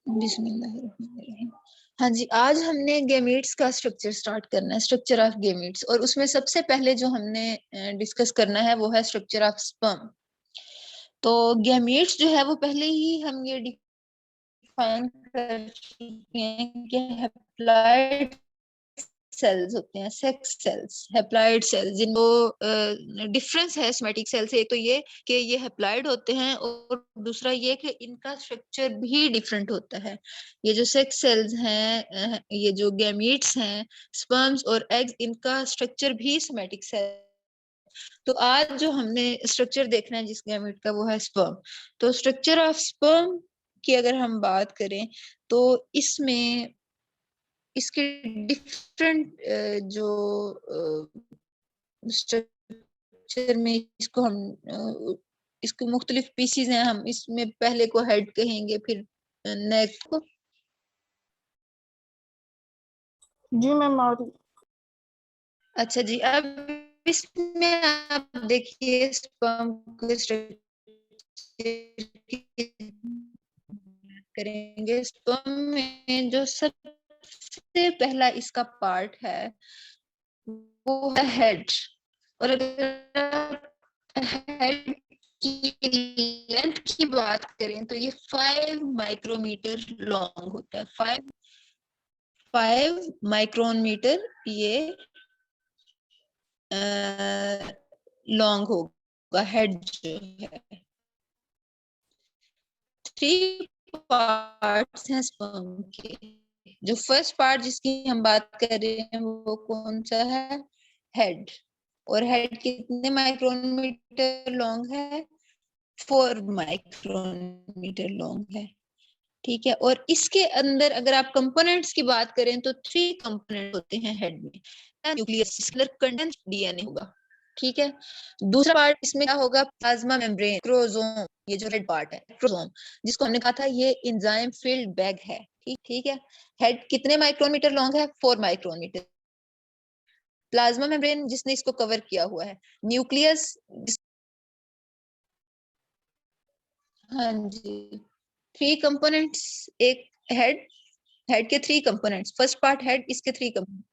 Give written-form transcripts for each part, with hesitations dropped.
बिस्मिल्लाहिर्रहमानिर्रहीम। हाँ जी, आज हमने गैमीट्स का स्ट्रक्चर स्टार्ट करना है, स्ट्रक्चर ऑफ गैमीट्स, और उसमें सबसे पहले जो हमने डिस्कस करना है वो है स्ट्रक्चर ऑफ स्पर्म। तो गैमीट्स जो है वो पहले ही हम ये डिफाइन कर चुके हैं कि हैप्लॉइड सेल्स होते हैं, सेक्स सेल्स, हैप्लॉइड सेल्स, जिनको डिफरेंस है सोमैटिक सेल से। एक तो ये कि ये हैप्लॉइड होते हैं, और दूसरा ये कि इनका स्ट्रक्चर भी डिफरेंट होता है। ये जो सेक्स सेल्स हैं, ये जो गैमीट्स हैं, स्पर्म्स और एग्स, इनका स्ट्रक्चर भी सोमैटिक सेल। तो आज जो हमने स्ट्रक्चर देखना है जिस गैमेट का, वो है स्पर्म। तो स्ट्रक्चर ऑफ स्पर्म की अगर हम बात करें तो इसमें इसके डिफरेंट जो स्ट्रक्चर में इसको हम इसको मुख्तलिफ पीसीज हैं। हम इसमें पहले को हेड कहेंगे, फिर नेक को। जी मैम, और अच्छा जी, अब इसमें आप देखिए स्पर्म के करेंगे। स्पर्म में जो सबसे पहला इसका पार्ट है वो है हेड। और अगर हेड की लेंथ की बात करें तो ये 5 माइक्रोमीटर लॉन्ग होता है। 5 माइक्रोन मीटर ये लॉन्ग होगा हेड जो है। 3 पार्ट्स हैं स्पर्म के। जो फर्स्ट पार्ट जिसकी हम बात कर रहे हैं वो कौन सा है? हेड। और हेड कितने माइक्रोमीटर लॉन्ग है? 4 माइक्रोमीटर लॉन्ग है। ठीक है। और इसके अंदर अगर आप कंपोनेंट्स की बात करें तो 3 कंपोनेंट होते हैं हेड में। न्यूक्लियस, कंडेंस्ड डीएनए होगा। ठीक है। दूसरा पार्ट इसमें क्या होगा? Plasma membrane, chromosome. ये जो रेड पार्ट है क्रोमोसोम, जिसको हमने कहा था ये एंजाइम फिल्ड बैग है। ठीक है। हेड कितने माइक्रोमीटर लॉन्ग है? 4 माइक्रोमीटर। प्लाज्मा मेम्ब्रेन जिसने इसको कवर किया हुआ है। न्यूक्लियस, हाँ जी, 3 कंपोनेंट्स। एक हेड, हेड के 3 कंपोनेंट्स। फर्स्ट पार्ट हेड, इसके 3 कंपोनेंट।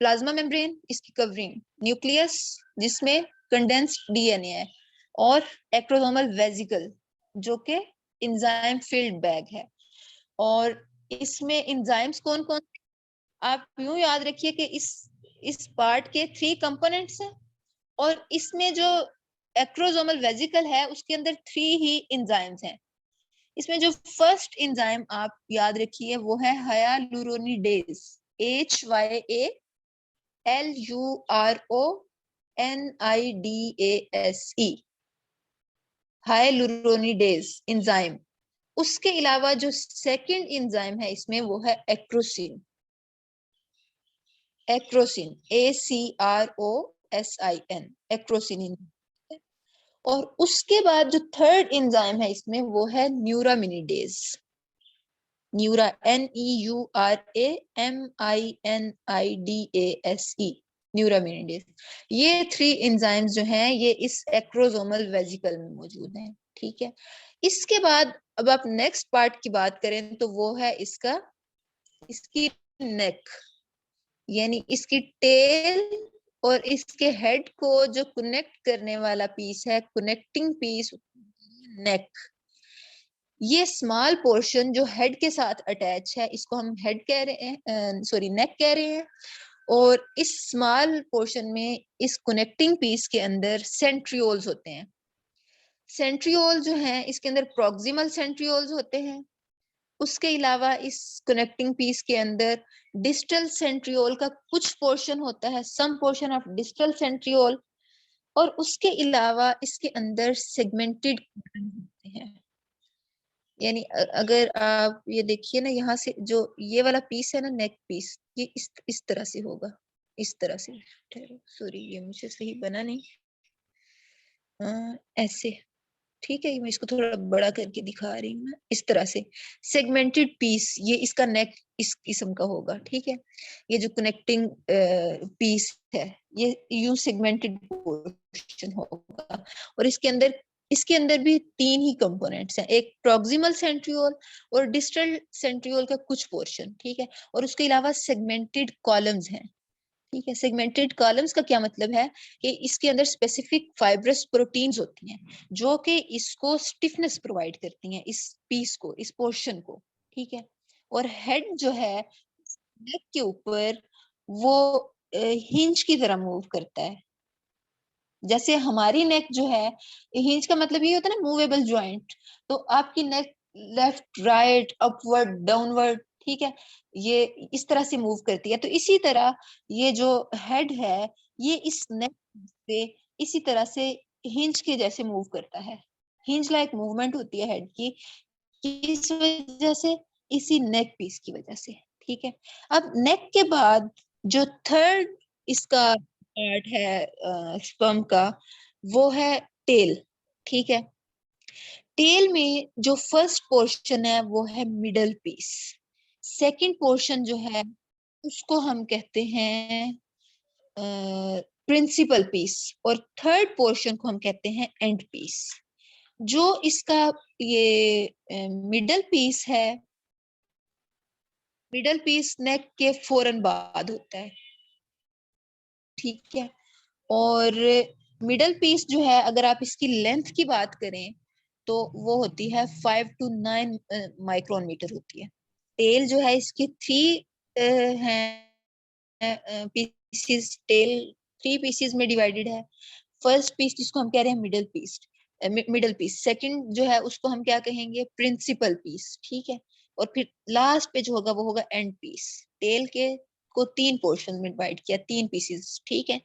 प्लाज्मा मेम्ब्रेन इसकी कवरिंग, न्यूक्लियस जिसमें कंडेंस्ड डीएनए है, और एक्रोसोमल वेसिकल जो के एंजाइम फिल्ड बैग है। और इसमें एंजाइम्स कौन कौन? आप यूं याद रखिए कि इस पार्ट के 3 कंपोनेंट्स हैं, और इसमें जो एक्रोसोमल वेसिकल है उसके अंदर 3 ही एंजाइम्स हैं। इसमें जो फर्स्ट एंजाइम आप याद रखिए वो है हायालुरोनिडेज, HYALURONIDASE, हायालुरोनिडेज एंजाइम। उसके अलावा जो सेकंड एंजाइम है इसमें वो है एक्रोसिन, एक्रोसिन ACROSIN, एक्रोसिन। और उसके बाद जो थर्ड एंजाइम है इसमें वो है न्यूरामिनिडेज, न्यूरा NEURAMINIDASE, न्यूरामिनिडेज। ये 3 एंजाइम्स जो हैं ये इस एक्रोसोमल वेसिकल में मौजूद हैं। ठीक है। इसके बाद अब आप नेक्स्ट पार्ट की बात करें तो वो है इसकी नेक, यानी इसकी टेल और इसके हेड को जो कनेक्ट करने वाला पीस है, कनेक्टिंग पीस, नेक। ये स्मॉल पोर्शन जो हेड के साथ अटैच है इसको हम हेड कह रहे हैं, सॉरी नेक कह रहे हैं। और इस स्मॉल पोर्शन में इस कनेक्टिंग पीस के अंदर सेंट्रियोल्स होते हैं। सेंट्रियोल जो हैं इसके अंदर प्रॉक्सिमल सेंट्रियोल्स होते हैं। उसके अलावा इस कनेक्टिंग पीस के अंदर डिस्टल सेंट्रियोल का कुछ पोर्शन होता है, some portion of distal centriole. और उसके अलावा इसके अंदर सेगमेंटेड होते हैं। यानी अगर आप ये देखिए ना, यहाँ से जो ये वाला पीस है ना, नेक पीस, ये इस तरह से होगा, इस तरह से। सॉरी, ये मुझे सही बना नहीं, ऐसे। ठीक है, मैं इसको थोड़ा बड़ा करके दिखा रही हूँ, इस तरह से सेगमेंटेड पीस, ये इसका नेक इस किस्म का होगा। ठीक है। ये जो कनेक्टिंग पीस है ये यूं सेगमेंटेड पोर्शन होगा, और इसके अंदर इसके अंदर भी 3 ही कंपोनेंट्स हैं, एक प्रॉक्सिमल सेंट्रियोल और डिस्टल सेंट्रियोल का कुछ पोर्शन, ठीक है, और उसके अलावा सेगमेंटेड कॉलम्स हैं, ठीक है। सेगमेंटेड कॉलम्स का क्या मतलब है कि इसके अंदर स्पेसिफिक फाइब्रस प्रोटीन्स होती हैं जो कि इसको स्टिफनेस प्रोवाइड करती हैं, इस पीस को, इस पोर्शन को, ठीक है। और हेड जो है नेक के ऊपर वो हिंज की तरह मूव करता है, जैसे हमारी नेक जो है, हिंज का मतलब ये होता है ना मूवेबल जॉइंट, तो आपकी नेक लेफ्ट राइट अपवर्ड डाउनवर्ड, ठीक है, ये इस तरह से मूव करती है। तो इसी तरह ये जो हेड है ये इस नेक पे इसी तरह से हिंज के जैसे मूव करता है, हिंज लाइक मूवमेंट होती है हेड की, किस वजह से, इसी नेक पीस की वजह से, ठीक है। अब नेक के बाद जो थर्ड इसका पार्ट है स्पर्म का, वो है टेल, ठीक है। टेल में जो फर्स्ट पोर्शन है वो है मिडल पीस, सेकंड पोर्शन जो है उसको हम कहते हैं प्रिंसिपल पीस, और थर्ड पोर्शन को हम कहते हैं एंड पीस। जो इसका ये मिडल पीस है, मिडल पीस नेक के फौरन बाद होता है, ठीक है। और मिडल पीस जो है अगर आप इसकी लेंथ की बात करें तो वो होती है 5 to 9 माइक्रोन मीटर होती है। टेल जो है इसकी 3 है पीसीज, टेल 3 पीसीज में डिवाइडेड है। फर्स्ट पीस जिसको हम कह रहे हैं middle piece, middle piece, second जो है उसको हम क्या कहेंगे प्रिंसिपल पीस, ठीक है, और फिर लास्ट पे जो होगा वो होगा एंड पीस। टेल के को 3 पोर्शन में डिवाइड किया, 3 पीसेस, ठीक है।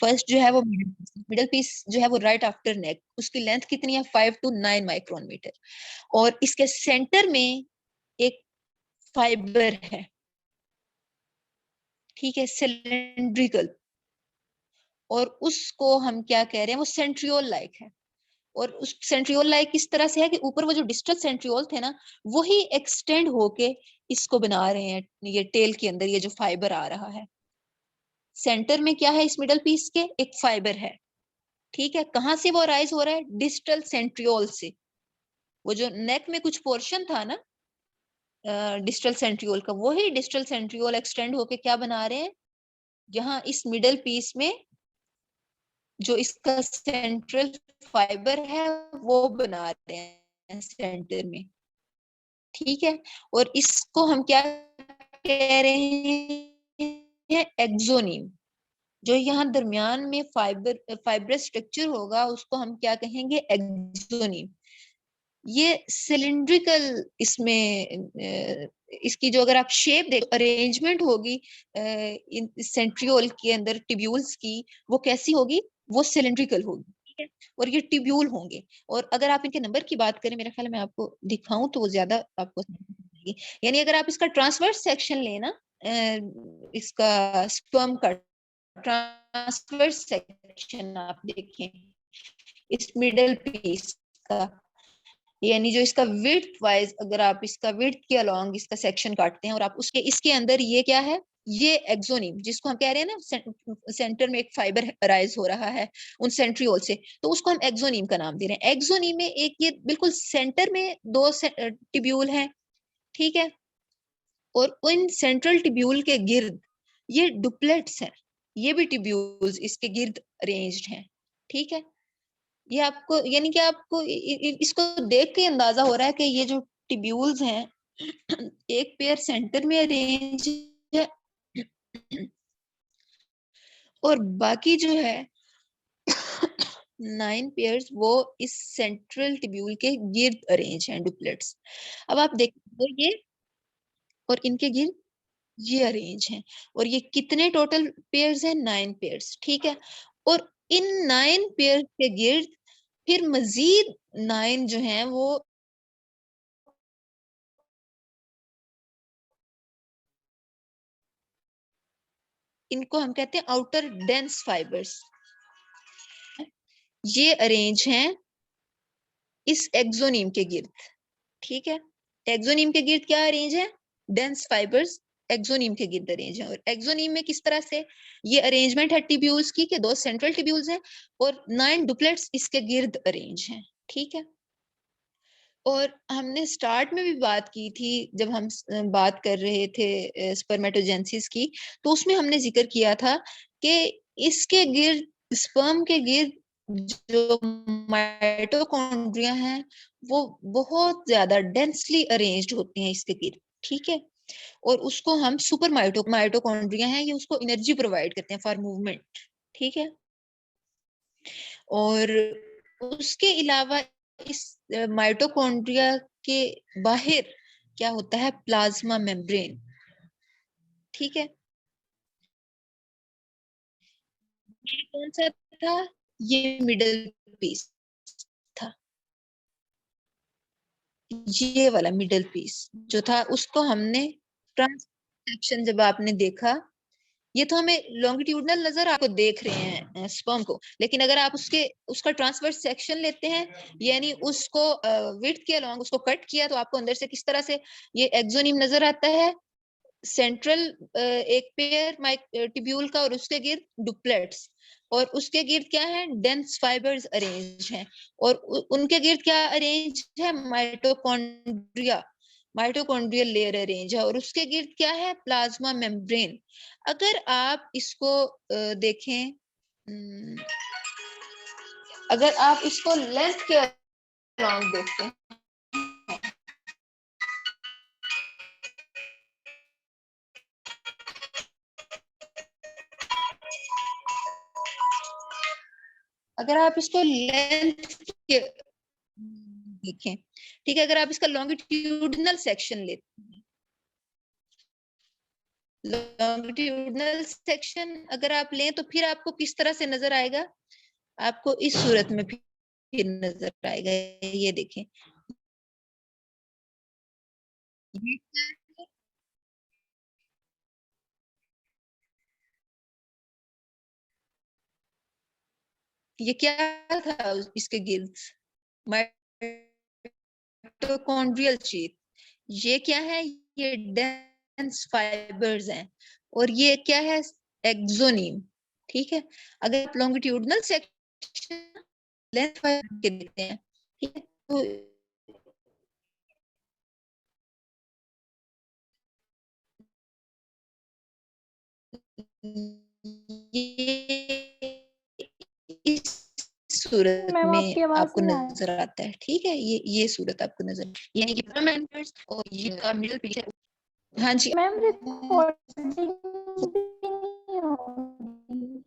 फर्स्ट जो है वो मिडल पीस जो है वो राइट आफ्टर नेक, उसकी लेंथ कितनी है 5 to 9 माइक्रोन मीटर, और इसके सेंटर में एक फाइबर है, ठीक है, सिलेंड्रिकल, और उसको हम क्या कह रहे हैं, वो सेंट्रियोल लाइक है। और उस सेंट्रियोल लाइक इस तरह से है कि ऊपर वो जो डिस्टल सेंट्रियोल थे ना, वही एक्सटेंड होके इसको बना रहे हैं, ये टेल के अंदर ये जो फाइबर आ रहा है। सेंटर में क्या है इस मिडल पीस के, एक फाइबर है, ठीक है। कहाँ से वो राइज हो रहा है, डिस्टल सेंट्रियोल से। वो जो नेक में कुछ पोर्शन था ना डिस्टल सेंट्रियोल का, वही डिस्टल सेंट्रियोल एक्सटेंड होके क्या बना रहे हैं, जहां इस मिडल पीस में जो इसका सेंट्रल फाइबर है वो बना रहे हैं सेंटर में, ठीक है। और इसको हम क्या कह रहे हैं, एक्सोनीम। जो यहाँ दरमियान में फाइब्रस स्ट्रक्चर होगा उसको हम क्या कहेंगे, एक्सोनीम। ये सिलिंड्रिकल इसमें इसकी जो अगर आप शेप देख, अरेंजमेंट होगी सेंट्रियोल के अंदर टिब्यूल्स की, वो कैसी होगी, वो सिलिंड्रिकल होगी, ठीक है। और ये टिब्यूल होंगे, और अगर आप इनके नंबर की बात करें, मेरा ख्याल है मैं आपको दिखाऊं तो वो ज्यादा आपको समझेगी। यानी अगर आप इसका ट्रांसवर्स सेक्शन लेना, इसका स्पर्म का ट्रांसवर्स सेक्शन आप देखें इस मिडल पीस का, यानी जो इसका विड्थ वाइज अगर आप इसका विड्थ के अलोंग इसका सेक्शन काटते हैं और आप उसके इसके अंदर ये क्या है, ये एक्सोनीम, जिसको हम कह रहे हैं ना सेंटर में एक फाइबर राइज हो रहा है उन सेंट्रियोल से, तो उसको हम एक्सोनीम का नाम दे रहे हैं। एक्सोनीम में एक ये बिल्कुल सेंटर में 2 टिब्यूल हैं, ठीक है, और उन सेंट्रल टिब्यूल के गिर्द ये डुप्लेट्स हैं, ये भी टिब्यूल्स इसके गिर्द अरेंज्ड हैं, ठीक है। ये आपको यानी कि आपको इसको देख के अंदाजा हो रहा है कि ये जो टिब्यूल्स हैं एक पेयर सेंटर में अरेंज है और बाकी जो है 9 पेयर्स वो इस सेंट्रल टिब्यूल के गिर्द अरेंज हैं, डुप्लेट्स। अब आप देखो ये और इनके गिर्द ये अरेंज हैं, और ये कितने टोटल पेयर्स हैं, 9 पेयर्स, ठीक है। और इन 9 पेयर्स के गिर्द फिर मजीद 9 जो हैं वो इनको हम कहते हैं आउटर डेंस फाइबर्स, ये अरेंज हैं इस एक्सोनीम के गिर्द, ठीक है। एक्सोनीम के गिर्द क्या अरेंज है, डेंस फाइबर्स एक्सोनीम के गिर्द अरेंज है। और एक्सोनीम में किस तरह से ये अरेंजमेंट है टिब्यूल्स की, कि 2 सेंट्रल टिब्यूल्स हैं और 9 डुप्लेट्स इसके गिर्द अरेंज हैं, ठीक है। और हमने स्टार्ट में भी बात की थी जब हम बात कर रहे थे स्पर्मेटोजेनेसिस की, तो उसमें हमने जिक्र किया था कि इसके गिर्द, स्पर्म के गिर्द जो माइटोकॉन्ड्रिया हैं वो बहुत ज्यादा डेंसली अरेंज्ड होते हैं इसके गिर्द, ठीक है। और उसको हम सुपर माइटोकॉन्ड्रिया हैं, ये उसको एनर्जी प्रोवाइड करते हैं फॉर मूवमेंट, ठीक है। और उसके अलावा इस माइटोकॉन्ड्रिया के बाहर क्या होता है, प्लाज्मा मेम्ब्रेन, ठीक है। ये कौन सा था, ये मिडल पीस था, ये वाला मिडल पीस जो था उसको हमने ट्रांससेक्शन, जब आपने देखा, ये तो हमें लॉन्गिट्यूडनल नजर आपको देख रहे हैं स्पर्म को, लेकिन अगर आप उसका ट्रांसवर्स सेक्शन लेते हैं, यानी उसको विड्थ के अलोंग उसको कट किया, तो आपको अंदर से किस तरह से ये एक्सोनिम नजर आता है, सेंट्रल एक पेयर टिब्यूल का, और उसके गिर्द डुप्लेट्स, और उसके गिर्द क्या है, डेंस फाइबर्स अरेंज हैं, और उनके गिर्द क्या अरेंज है, माइटोकॉन्ड्रियल लेयर अरेंज है, और उसके गिर्द क्या है, प्लाज्मा मेम्ब्रेन। अगर आप इसको देखें, अगर आप इसको लेंथ के अराउंड देखते हैं, अगर आप इसको लेंथ के देखें, ठीक है, अगर आप इसका लॉन्गिट्यूडनल सेक्शन लेते हैं, लॉन्गिट्यूडनल सेक्शन अगर आप लें, तो फिर आपको किस तरह से नजर आएगा, आपको इस सूरत में फिर नजर आएगा। ये देखें, ये क्या था इसके गिल्स, माइटोकॉन्ड्रियल शीथ। ये क्या है, ये डेंस फाइबर्स हैं, और ये क्या है, एक्सोनीम, ठीक है। अगर आप लॉन्गिट्यूडनल सेक्शन लेंथ फाइबर के देखते हैं, ठीक है, तो ये इस सूरत मैम में आपकी आवाज आपको नहीं आ रही। नजर आता है, ठीक है, ये सूरत आपको नजर, यानी कि फंडामेंटल्स और ये का मिडल पीस है। हाँ जी, मैम रिकॉर्डिंग भी नहीं हो रही।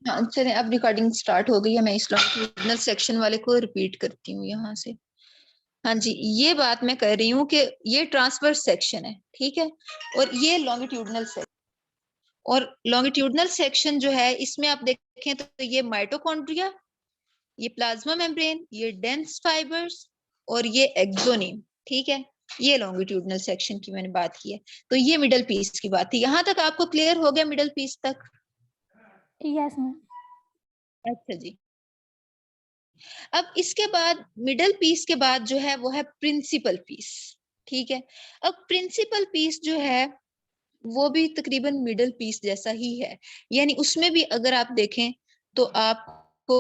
हाँ चलिए, अब रिकॉर्डिंग स्टार्ट हो गई है, मैं इस लॉन्गिट्यूडनल सेक्शन वाले को रिपीट करती हूँ यहाँ से। हाँ जी, ये बात मैं कर रही हूँ कि ये ट्रांसवर्स सेक्शन है, ठीक है, और ये लॉन्गिट्यूडनल सेक्शन, और लॉन्गिट्यूडनल सेक्शन जो है इसमें आप देखें तो ये माइटोकॉन्ड्रिया, ये प्लाज्मा मेम्ब्रेन, ये डेंस फाइबर्स, और ये एक्सोनिम, ठीक है। ये लॉन्गिट्यूडनल सेक्शन की मैंने बात की है। तो ये मिडल पीस की बात थी, यहाँ तक आपको क्लियर हो गया मिडल पीस तक? Yes ma'am. अच्छा जी। अब इसके बाद मिडल पीस के बाद जो है वो है प्रिंसिपल पीस, ठीक है। अब प्रिंसिपल पीस जो है वो भी तकरीबन मिडल पीस जैसा ही है, यानी उसमें भी अगर आप देखें तो आपको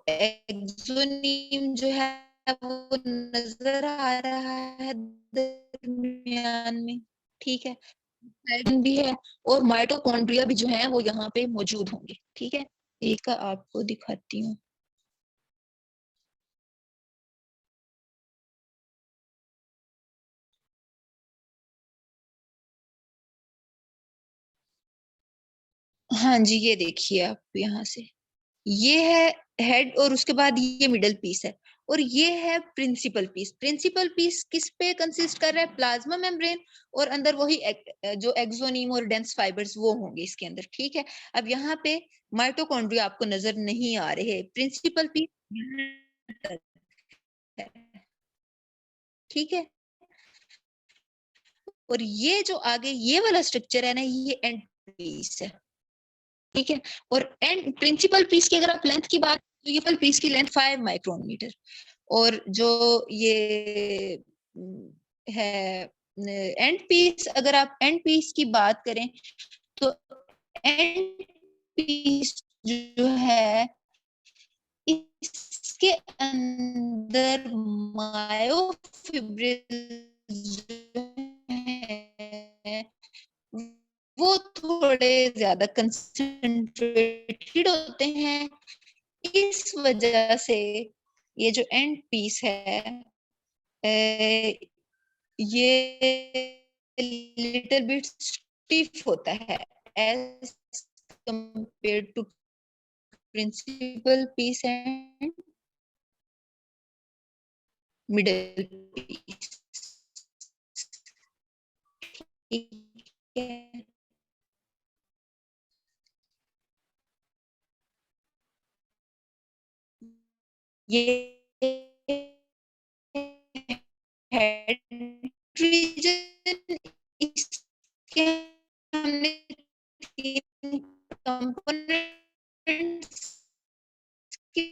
एक्सोनीम जो है वो नजर आ रहा है दरमियान में, ठीक है, साइड भी है, और माइटोकॉन्ड्रिया भी जो है वो यहाँ पे मौजूद होंगे, ठीक है। एक आपको दिखाती हूँ। हाँ जी, ये देखिए आप यहाँ से, ये है हेड, और उसके बाद ये मिडल पीस है, और ये है प्रिंसिपल पीस। प्रिंसिपल पीस किस पे कंसिस्ट कर रहा है, प्लाज्मा मेम्ब्रेन, और अंदर वही जो एक्सोनीम और डेंस फाइबर्स वो होंगे इसके अंदर, ठीक है। अब यहाँ पे माइटोकॉन्ड्रिया आपको नजर नहीं आ रहे, प्रिंसिपल पीस है, ठीक है। और ये जो आगे ये वाला स्ट्रक्चर है ना, ये एंड पीस है, ठीक है। और एंड प्रिंसिपल पीस की अगर आप लेंथ की बात, तो ये पीस की लेंथ 5 माइक्रोमीटर, और जो ये है एंड पीस, अगर आप एंड पीस की बात करें तो एंड पीस जो है इसके अंदर मायोफिब्रिल्स जो है वो थोड़े ज्यादा कंसंट्रेटेड होते हैं। इस वजह से ये जो एंड पीस है ये लिटिल बिट स्टिफ होता है as compare to principal piece and middle piece. ठीक है, ये हेड रीजन, इसके हमने तीन कंपोनेंट्स